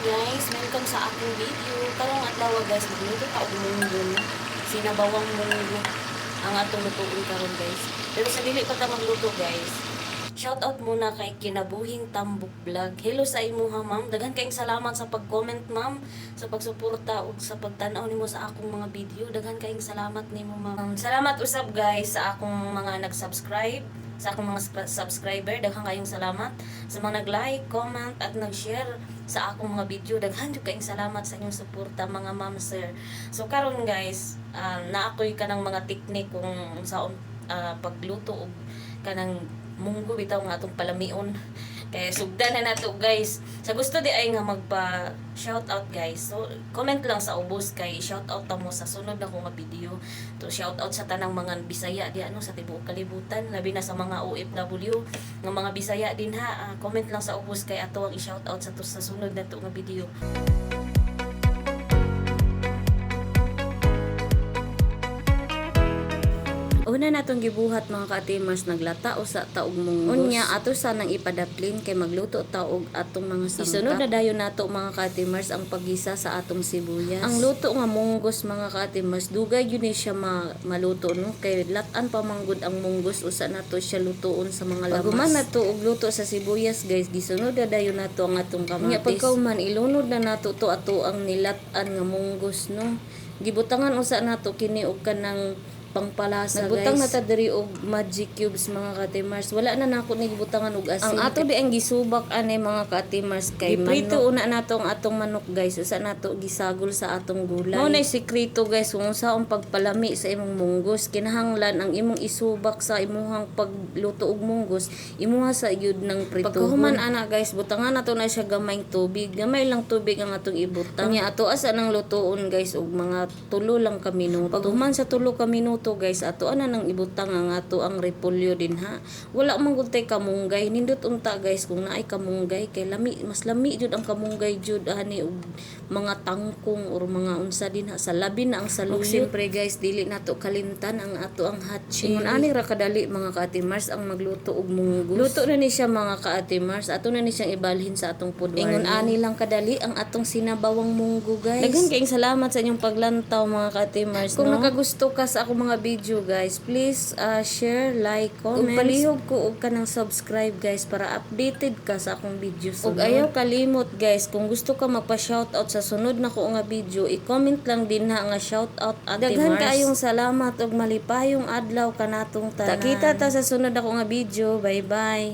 Guys, welcome sa aking video. Karong adlaw guys, magluto ta og munggo. Sinabawang munggo ang atong lutuon karon guys. Pero sa dili pa ta magluto guys. Shout out muna kay Kinabuhing Tambok Vlog. Hello sa imuha ma'am. Daghan kayong salamat sa pag-comment ma'am, sa pagsuporta ug sa pagtan-aw nimo sa akong mga video. Daghan kayong salamat nimo ma'am. Salamat usab guys sa akong mga nag-subscribe, sa akong mga subscriber. Daghan kayong salamat sa mga nag-like, comment at nag-share sa akong mga video. Daghan jud kayong salamat sa inyong suporta mga ma'am sir. So karon guys, naakoy kanang mga teknik kung sa pagluto og kanang munggo bitaw nga atong palamion. Kaya sugdan na nato guys. Sa gusto di ay nga magpa shout out guys. So comment lang sa ubos kay shout out ta mo sa sunod na ko nga video. To shout out sa tanang mga Bisaya di ano sa tibuok kalibutan, labi na sa mga OFW nga mga Bisaya din ha. Comment lang sa ubos kay ato ang i-shout out sa sunod na to nga video. Una natong gibuhat mga ka-atimers, naglata o sa taog munggos. Unya ato sanang ipadaplin kay magluto taog atong mga sangkap. Isunod na dayon nato mga ka-atimers ang paggisa sa atong sibuyas. Ang luto nga munggos mga ka-atimers, dugay yun siya maluto no kay latan pa manggod ang munggos usa nato siya lutoon sa mga lamas. Paghuman nato og luto sa sibuyas guys, gisunod na dayon nato ang atong kamatis. Nya pagkauman ilunod na nato to ato ang nilatan nga munggos no. Gibutangan usa nato kini og kanang pangpalasa guys. Nagbutang na ta diri og magic cubes mga ka-atimers. Wala na nako ni gibutangan og asin. Ang ato di ang gisubak ani mga ka-atimers kay giprito una nato ang atong manok guys. Usa nato gisagol sa atong gulay. Mao nay sekreto guys kung saong pagpalami sa imong munggos. Kinahanglan ang imong isubak sa imuhang pagluto og munggos, imuha sa gyud ng prituhon. Pagkahuman ana guys, butangan nato na siya gamayng tubig. Gamay lang tubig ang atong ibutang. Nya ato asa nang lutoon guys og mga 3 lang ka minuto. Paghuman sa 3 ka minuto guys, ato ana nang ibutang ang ato ang repolyo din ha. Wala man gud tay kamunggay, nindot unta guys kung naay kamunggay kay lami, mas lami jud ang kamunggay jud ani og mga tangkong or mga unsa din ha sa labi na ang saluyot. Siyempre guys, dili nato kalimtan ang ato ang hot chili. Ingon ani ra kadali mga ka-atimers ang magluto og munggos. Luto na ni siya mga ka-atimers, ato na ni siyang ibalhin sa atong food warning. Ingon ani lang kadali ang atong sinabawang munggo guys. Daghan kayong salamat sa inyong paglantaw mga ka-atimers. Kung nakagusto ka sa akong mga video guys, please share, like, comment. Ug palihog ko og kanang subscribe guys para updated ka sa akong video sunod. Ug ayaw kalimot guys, kung gusto ka magpa-shoutout sa sunod na ko nga video, i-comment lang din na nga shoutout Ate Mars. Daghan kaayong salamat ug malipayong adlaw kanatong tanan. Takita ta sa sunod ako nga video. Bye bye.